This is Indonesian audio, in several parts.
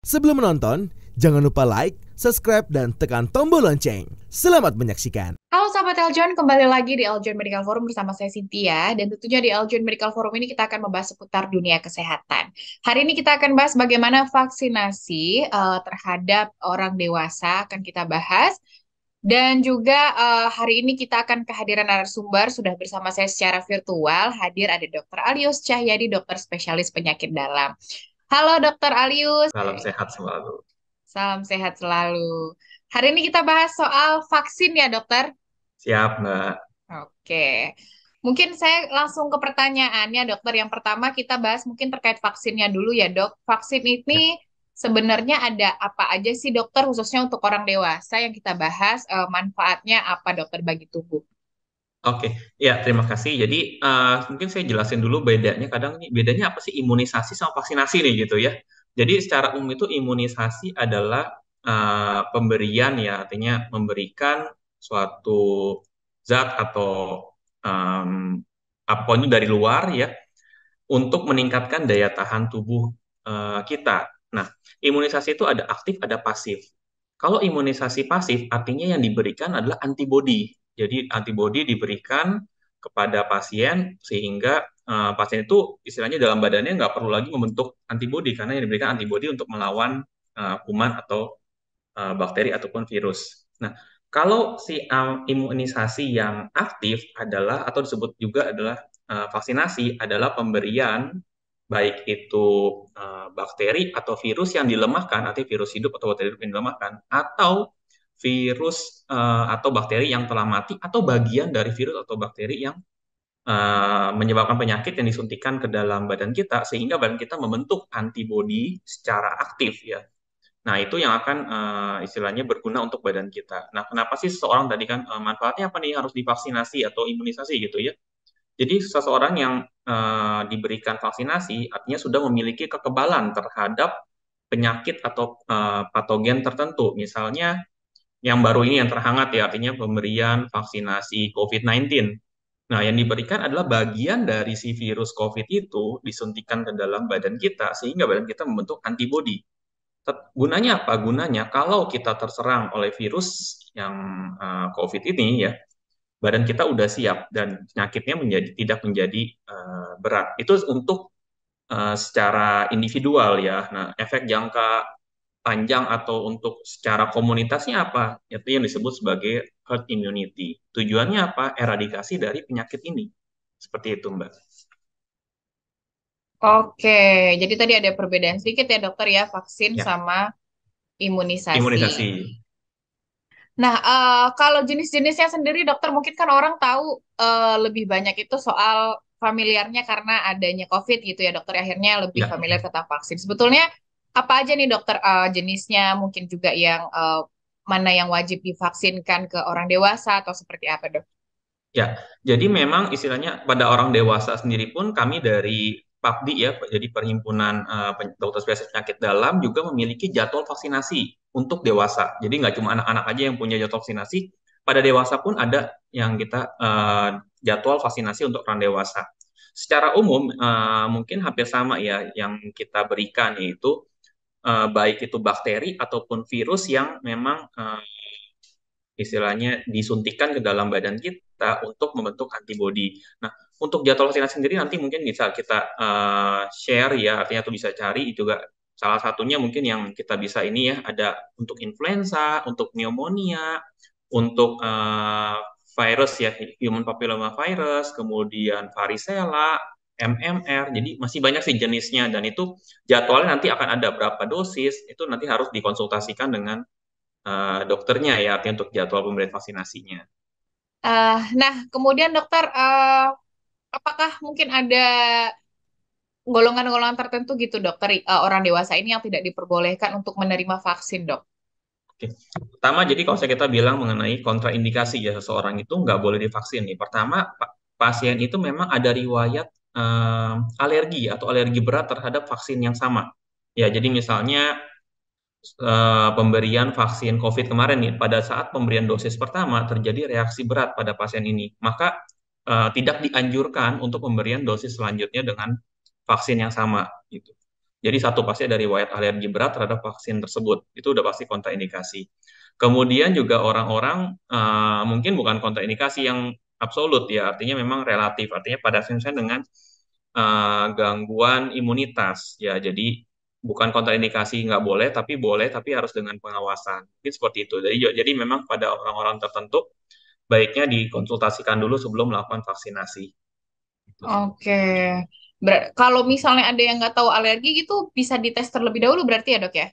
Sebelum menonton, jangan lupa like, subscribe, dan tekan tombol lonceng. Selamat menyaksikan. Halo sahabat Eljon, kembali lagi di Eljon Medical Forum bersama saya Cynthia. Dan tentunya di Eljon Medical Forum ini kita akan membahas seputar dunia kesehatan. Hari ini kita akan bahas bagaimana vaksinasi terhadap orang dewasa akan kita bahas. Dan juga hari ini kita akan kehadiran narasumber sudah bersama saya secara virtual. Hadir ada Dr. Alius Cahyadi, dokter spesialis penyakit dalam. Halo Dr. Alius, Salam sehat selalu. salam sehat selalu. Hari ini kita bahas soal vaksin ya dokter. Siap, Mbak. Oke, mungkin saya langsung ke pertanyaannya, dokter. Yang pertama kita bahas mungkin terkait vaksinnya dulu ya, dok. Vaksin Ya. ini sebenarnya ada apa aja sih, dokter, khususnya untuk orang dewasa yang kita bahas, manfaatnya apa, dokter, bagi tubuh? Oke, ya terima kasih. Jadi mungkin saya jelasin dulu bedanya. Kadang nih bedanya apa sih imunisasi sama vaksinasi nih gitu ya. Jadi secara umum itu imunisasi adalah pemberian ya, artinya memberikan suatu zat atau um, apapun itu dari luar ya untuk meningkatkan daya tahan tubuh kita. Nah, imunisasi itu ada aktif, ada pasif. Kalau imunisasi pasif, artinya yang diberikan adalah antibodi. Jadi antibodi diberikan kepada pasien sehingga pasien itu istilahnya dalam badannya nggak perlu lagi membentuk antibodi karena yang diberikan antibodi untuk melawan kuman atau bakteri ataupun virus. Nah, kalau si imunisasi yang aktif adalah atau disebut juga adalah vaksinasi adalah pemberian baik itu bakteri atau virus yang dilemahkan, artinya virus hidup atau bakteri hidup yang dilemahkan, atau virus atau bakteri yang telah mati atau bagian dari virus atau bakteri yang menyebabkan penyakit yang disuntikan ke dalam badan kita sehingga badan kita membentuk antibodi secara aktif ya. Nah, itu yang akan istilahnya berguna untuk badan kita. Nah, kenapa sih seseorang tadi kan manfaatnya apa nih harus divaksinasi atau imunisasi gitu ya? Jadi seseorang yang diberikan vaksinasi artinya sudah memiliki kekebalan terhadap penyakit atau patogen tertentu. Misalnya yang baru ini yang terhangat ya, artinya pemberian vaksinasi COVID-19. Nah, yang diberikan adalah bagian dari si virus COVID itu disuntikan ke dalam badan kita sehingga badan kita membentuk antibodi. Gunanya apa? Gunanya kalau kita terserang oleh virus yang COVID ini ya, badan kita udah siap dan penyakitnya tidak menjadi berat. Itu untuk secara individual ya. Nah, efek jangka panjang atau untuk secara komunitasnya apa? Itu yang disebut sebagai herd immunity. Tujuannya apa? Eradikasi dari penyakit ini. Seperti itu, Mbak. Oke, jadi tadi ada perbedaan sedikit ya, dokter, ya, vaksin Ya, sama imunisasi. imunisasi. Nah, kalau jenis-jenisnya sendiri, dokter, mungkin kan orang tahu lebih banyak itu soal familiarnya karena adanya COVID gitu ya, dokter. Akhirnya lebih Ya. familiar tentang vaksin. Sebetulnya apa aja nih, dokter, jenisnya? Mungkin juga yang mana yang wajib divaksinkan ke orang dewasa atau seperti apa, dok? Ya, jadi memang istilahnya pada orang dewasa sendiri pun kami dari PAPDI ya, jadi Perhimpunan Dokter Spesialis Penyakit Dalam juga memiliki jadwal vaksinasi untuk dewasa. Jadi nggak cuma anak-anak aja yang punya jadwal vaksinasi, pada dewasa pun ada yang kita jadwal vaksinasi untuk orang dewasa. Secara umum mungkin hampir sama ya yang kita berikan yaitu baik itu bakteri ataupun virus yang memang istilahnya disuntikan ke dalam badan kita untuk membentuk antibodi. Nah, untuk jadwal vaksinasi sendiri nanti mungkin bisa kita share ya, artinya tuh bisa cari juga salah satunya mungkin yang kita bisa ini ya ada untuk influenza, untuk pneumonia, untuk virus ya human papilloma virus, kemudian varicella, MMR. Jadi masih banyak sih jenisnya dan itu jadwalnya nanti akan ada berapa dosis, itu nanti harus dikonsultasikan dengan dokternya ya, artinya untuk jadwal pemberian vaksinasinya. Nah, kemudian dokter, apakah mungkin ada golongan-golongan tertentu gitu, dokter, orang dewasa ini yang tidak diperbolehkan untuk menerima vaksin, dok? Oke. Pertama, jadi kalau kita bilang mengenai kontraindikasi ya seseorang itu nggak boleh divaksin nih. Pertama, pasien itu memang ada riwayat alergi atau alergi berat terhadap vaksin yang sama. Ya, jadi misalnya pemberian vaksin COVID kemarin nih, pada saat pemberian dosis pertama terjadi reaksi berat pada pasien ini, maka tidak dianjurkan untuk pemberian dosis selanjutnya dengan vaksin yang sama gitu. Jadi satu pasti ada riwayat alergi berat terhadap vaksin tersebut. Itu udah pasti kontraindikasi. Kemudian juga orang-orang mungkin bukan kontraindikasi yang absolut ya, artinya memang relatif. Artinya pada misalnya dengan gangguan imunitas ya. Jadi bukan kontraindikasi nggak boleh, tapi harus dengan pengawasan. Mungkin seperti itu. Jadi memang pada orang-orang tertentu baiknya dikonsultasikan dulu sebelum melakukan vaksinasi. Itu sih. Oke. Kalau misalnya ada yang nggak tahu alergi gitu, bisa dites terlebih dahulu berarti ya dok ya?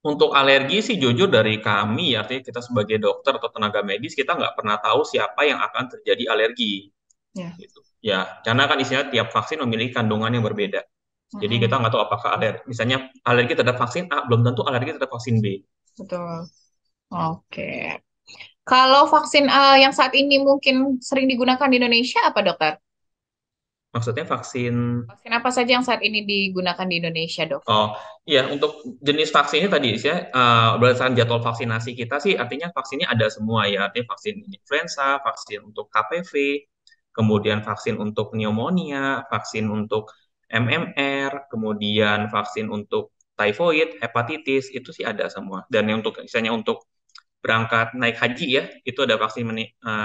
Untuk alergi sih jujur dari kami, artinya kita sebagai dokter atau tenaga medis, kita nggak pernah tahu siapa yang akan terjadi alergi. Ya. Gitu. Ya, karena kan istilahnya tiap vaksin memiliki kandungan yang berbeda. Jadi kita Mm-mm. nggak tahu apakah misalnya alergi terhadap vaksin A, belum tentu alergi terhadap vaksin B. Betul. Oke. Kalau vaksin yang saat ini mungkin sering digunakan di Indonesia apa dokter? Maksudnya vaksin. Vaksin apa saja yang saat ini digunakan di Indonesia dok? Oh, iya, untuk jenis vaksinnya tadi ya, berdasarkan jadwal vaksinasi kita sih, artinya vaksinnya ada semua ya, artinya vaksin influenza, vaksin untuk KPV, kemudian vaksin untuk pneumonia, vaksin untuk MMR, kemudian vaksin untuk typhoid, hepatitis, itu sih ada semua. Dan yang untuk misalnya untuk berangkat naik haji ya, itu ada vaksin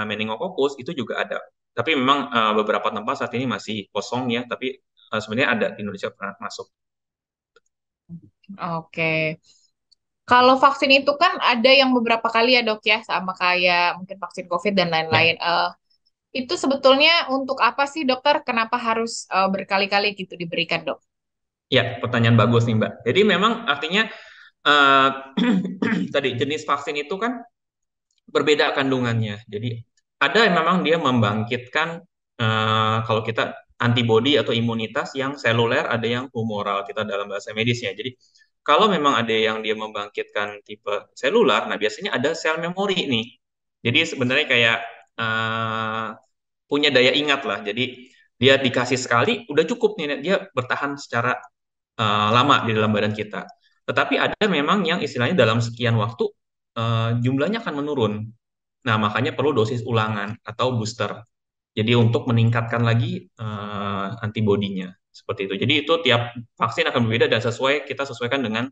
meningokokus, itu juga ada. Tapi memang beberapa tempat saat ini masih kosong ya, tapi sebenarnya ada di Indonesia pernah masuk. Oke. Kalau vaksin itu kan ada yang beberapa kali ya dok ya, sama kayak mungkin vaksin COVID dan Ya. lain-lain. Itu sebetulnya untuk apa sih dokter? Kenapa harus berkali-kali gitu diberikan dok? Ya, pertanyaan bagus nih Mbak. Jadi memang artinya eh, tadi jenis vaksin itu kan berbeda kandungannya. Jadi ada yang memang dia membangkitkan kalau kita antibodi atau imunitas yang seluler, ada yang humoral kita dalam bahasa medisnya. Jadi kalau memang ada yang dia membangkitkan tipe selular, nah biasanya ada sel memori nih. Jadi sebenarnya kayak eh, punya daya ingat lah. Jadi dia dikasih sekali udah cukup nih, dia bertahan secara lama di dalam badan kita. Tetapi ada memang yang istilahnya dalam sekian waktu jumlahnya akan menurun. Nah, makanya perlu dosis ulangan atau booster. Jadi untuk meningkatkan lagi antibodinya seperti itu. Jadi itu tiap vaksin akan berbeda dan kita sesuaikan dengan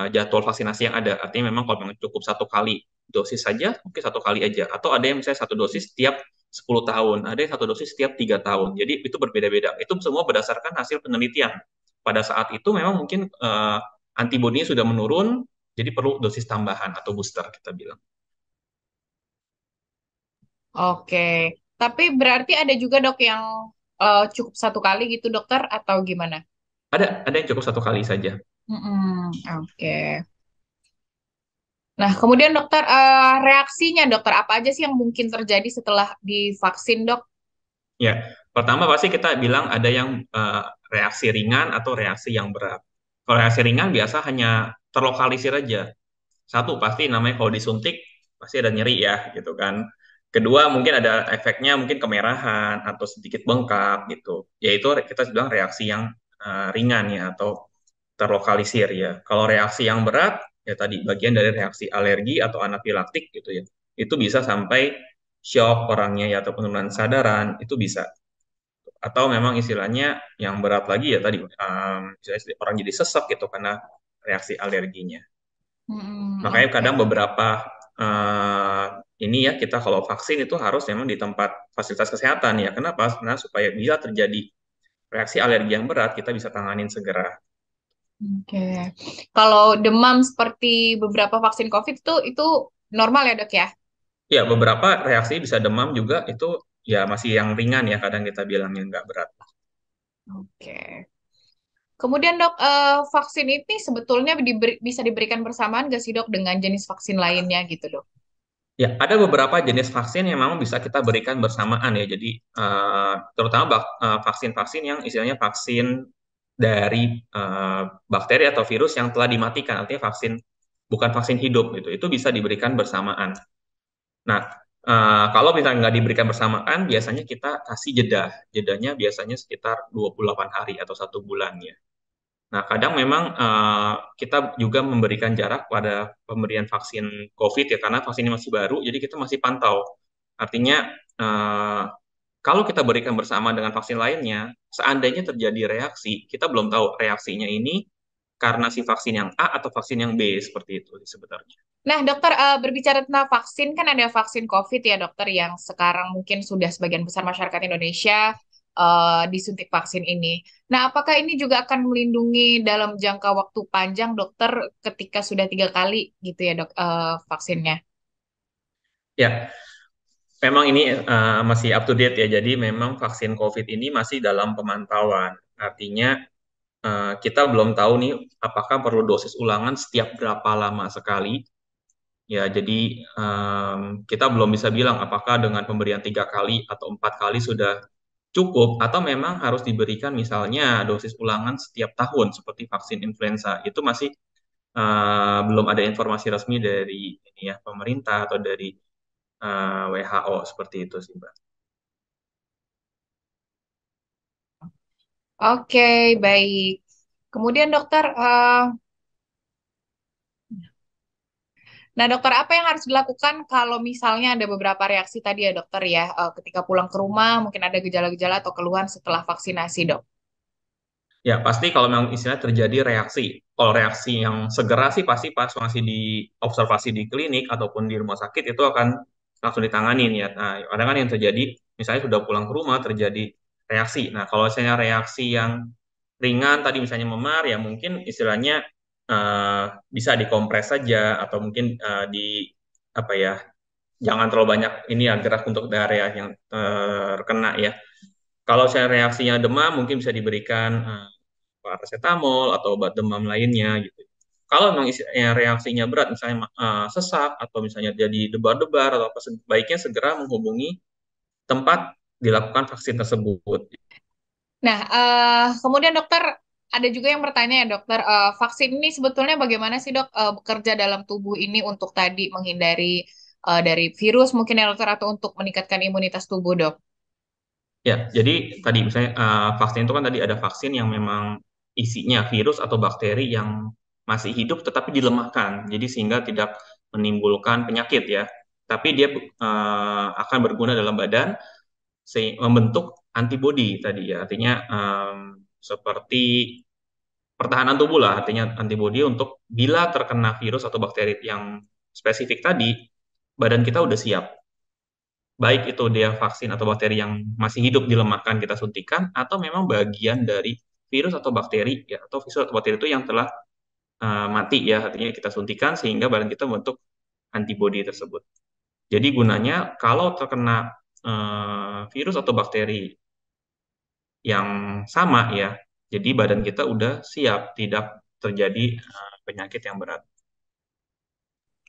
jadwal vaksinasi yang ada. Artinya memang kalau memang cukup satu kali dosis saja, mungkin satu kali aja. Atau ada yang misalnya satu dosis setiap 10 tahun, ada yang satu dosis setiap 3 tahun. Jadi itu berbeda-beda. Itu semua berdasarkan hasil penelitian. Pada saat itu memang mungkin antibodinya sudah menurun, jadi perlu dosis tambahan atau booster kita bilang. Oke. Tapi berarti ada juga dok yang cukup satu kali gitu dokter atau gimana? Ada yang cukup satu kali saja. Mm-mm. Oke. Nah, kemudian dokter, reaksinya dokter apa aja sih yang mungkin terjadi setelah divaksin dok? Ya, pertama pasti kita bilang ada yang reaksi ringan atau reaksi yang berat. Kalau reaksi ringan biasa hanya terlokalisir aja. Satu pasti namanya kalau disuntik pasti ada nyeri ya gitu kan. Kedua mungkin ada efeknya mungkin kemerahan atau sedikit bengkak gitu. Yaitu kita bilang reaksi yang ringan ya atau terlokalisir ya. Kalau reaksi yang berat ya tadi bagian dari reaksi alergi atau anafilaktik gitu ya. Itu bisa sampai shock orangnya ya atau penurunan kesadaran itu bisa. Atau memang istilahnya yang berat lagi ya tadi misalnya orang jadi sesek gitu karena reaksi alerginya. Makanya Oke. kadang beberapa eh, ini ya kita kalau vaksin itu harus memang di tempat fasilitas kesehatan ya. Kenapa? Karena supaya bisa terjadi reaksi alergi yang berat kita bisa tanganin segera. Oke. Kalau demam seperti beberapa vaksin COVID itu normal ya dok ya? Ya beberapa reaksi bisa demam juga itu ya masih yang ringan ya kadang kita bilangnya nggak berat. Oke. Kemudian dok, vaksin ini sebetulnya bisa diberikan bersamaan nggak sih dok dengan jenis vaksin lainnya gitu dok? Ya, ada beberapa jenis vaksin yang memang bisa kita berikan bersamaan ya. Jadi, terutama vaksin-vaksin yang istilahnya vaksin dari bakteri atau virus yang telah dimatikan, artinya vaksin bukan vaksin hidup gitu. Itu bisa diberikan bersamaan. Nah, kalau misalnya nggak diberikan bersamaan, biasanya kita kasih jeda. Jedanya biasanya sekitar 28 hari atau 1 bulan ya. Nah, kadang memang kita juga memberikan jarak pada pemberian vaksin COVID ya, karena vaksin ini masih baru, jadi kita masih pantau. Artinya Kalau kita berikan bersama dengan vaksin lainnya, seandainya terjadi reaksi, kita belum tahu reaksinya ini karena si vaksin yang A atau vaksin yang B, seperti itu sebenarnya. Nah, dokter, berbicara tentang vaksin, kan ada vaksin COVID ya, dokter, yang sekarang mungkin sudah sebagian besar masyarakat Indonesia disuntik vaksin ini. Nah, apakah ini juga akan melindungi dalam jangka waktu panjang, dokter, ketika sudah 3 kali gitu ya, dok, vaksinnya? Ya, memang ini masih up to date ya. Jadi memang vaksin COVID ini masih dalam pemantauan. Artinya kita belum tahu nih apakah perlu dosis ulangan setiap berapa lama sekali. Ya, jadi kita belum bisa bilang apakah dengan pemberian 3 kali atau 4 kali sudah cukup atau memang harus diberikan misalnya dosis ulangan setiap tahun seperti vaksin influenza. Itu masih belum ada informasi resmi dari ini ya pemerintah atau dari WHO seperti itu sih, Mbak. Oke, baik. Kemudian dokter, nah dokter apa yang harus dilakukan kalau misalnya ada beberapa reaksi tadi ya dokter ya, ketika pulang ke rumah mungkin ada gejala-gejala atau keluhan setelah vaksinasi, dok? Ya, pasti kalau memang istilah terjadi reaksi. Kalau reaksi yang segera sih pasti pas masih di observasi di klinik ataupun di rumah sakit itu akan langsung ditanganin ya. Nah, kadang kan yang terjadi misalnya sudah pulang ke rumah terjadi reaksi. Nah, kalau misalnya reaksi yang ringan tadi misalnya memar ya mungkin istilahnya eh, bisa dikompres saja atau mungkin di apa ya jangan terlalu banyak ini ya gerak untuk daerah yang terkena ya. Kalau saya reaksinya demam mungkin bisa diberikan paracetamol atau obat demam lainnya gitu. Kalau memang reaksinya berat, misalnya sesak atau misalnya jadi debar-debar atau apa, sebaiknya segera menghubungi tempat dilakukan vaksin tersebut. Nah, kemudian dokter ada juga yang bertanya ya dokter, vaksin ini sebetulnya bagaimana sih dok bekerja dalam tubuh ini untuk tadi menghindari dari virus mungkin ya dokter atau untuk meningkatkan imunitas tubuh dok? Ya, jadi tadi misalnya vaksin itu kan tadi ada vaksin yang memang isinya virus atau bakteri yang masih hidup tetapi dilemahkan, jadi sehingga tidak menimbulkan penyakit ya. Tapi dia akan berguna dalam badan membentuk antibodi tadi ya, artinya seperti pertahanan tubuh lah, artinya antibodi untuk bila terkena virus atau bakteri yang spesifik tadi, badan kita udah siap. Baik itu dia vaksin atau bakteri yang masih hidup dilemahkan kita suntikan, atau memang bagian dari virus atau bakteri ya, atau virus atau bakteri itu yang telah mati ya, artinya kita suntikan sehingga badan kita membentuk antibodi tersebut. Jadi gunanya kalau terkena virus atau bakteri yang sama ya. Jadi badan kita udah siap, tidak terjadi penyakit yang berat.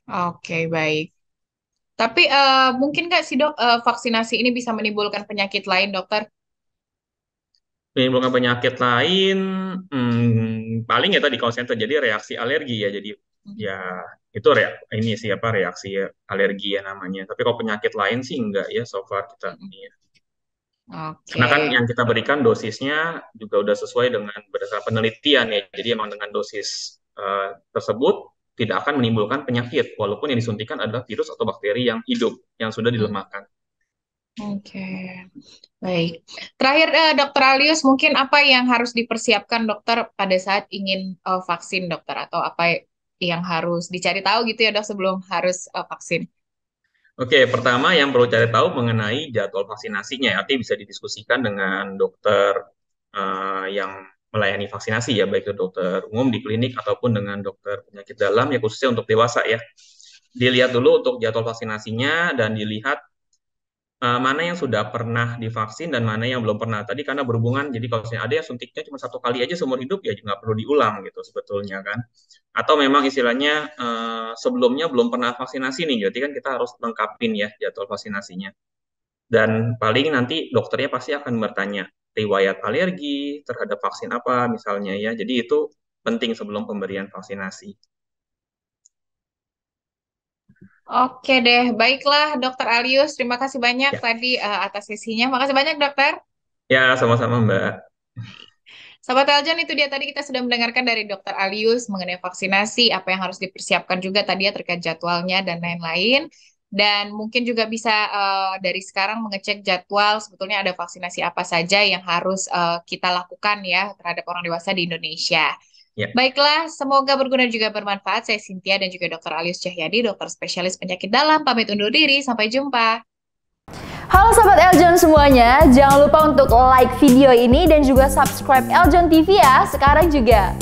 Oke, baik. Tapi mungkin nggak sih dok vaksinasi ini bisa menimbulkan penyakit lain dokter? Menimbulkan penyakit lain, paling ya tadi kalau saya terjadi reaksi alergi ya. Jadi ya itu ini siapa reaksi alergi ya namanya. Tapi kalau penyakit lain sih enggak ya so far kita ini ya. Karena kan Oke. yang kita berikan dosisnya juga udah sesuai dengan berdasarkan penelitian ya. Jadi emang dengan dosis tersebut tidak akan menimbulkan penyakit, walaupun yang disuntikan adalah virus atau bakteri yang hidup, yang sudah dilemahkan. Oke, baik. Terakhir, Dokter Alius, mungkin apa yang harus dipersiapkan dokter pada saat ingin vaksin dokter atau apa yang harus dicari tahu gitu ya dok sebelum harus vaksin? Oke, pertama yang perlu cari tahu mengenai jadwal vaksinasinya, nanti bisa didiskusikan dengan dokter yang melayani vaksinasi ya, baik itu dokter umum di klinik ataupun dengan dokter penyakit dalam ya khususnya untuk dewasa ya. Dilihat dulu untuk jadwal vaksinasinya dan dilihat mana yang sudah pernah divaksin dan mana yang belum pernah. Tadi karena berhubungan, jadi kalau misalnya ada yang suntiknya cuma 1 kali aja seumur hidup, ya nggak perlu diulang gitu sebetulnya kan. Atau memang istilahnya sebelumnya belum pernah vaksinasi nih, jadi kan kita harus lengkapin ya jadwal vaksinasinya. Dan paling nanti dokternya pasti akan bertanya riwayat alergi terhadap vaksin apa misalnya ya. Jadi itu penting sebelum pemberian vaksinasi. Oke deh, baiklah Dokter Alius, terima kasih banyak Ya, tadi atas sesinya. Makasih banyak dokter. ya sama-sama Mbak. Sahabat Eljon, itu dia tadi kita sudah mendengarkan dari Dokter Alius mengenai vaksinasi, apa yang harus dipersiapkan juga tadi ya terkait jadwalnya dan lain-lain. Dan mungkin juga bisa dari sekarang mengecek jadwal sebetulnya ada vaksinasi apa saja yang harus kita lakukan ya terhadap orang dewasa di Indonesia. Ya. Baiklah, semoga berguna juga bermanfaat. Saya Cynthia dan juga Dr. Alius Cahyadi, dokter spesialis penyakit dalam, pamit undur diri. Sampai jumpa. Halo Sobat Eljon semuanya, jangan lupa untuk like video ini dan juga subscribe Eljon TV ya, sekarang juga.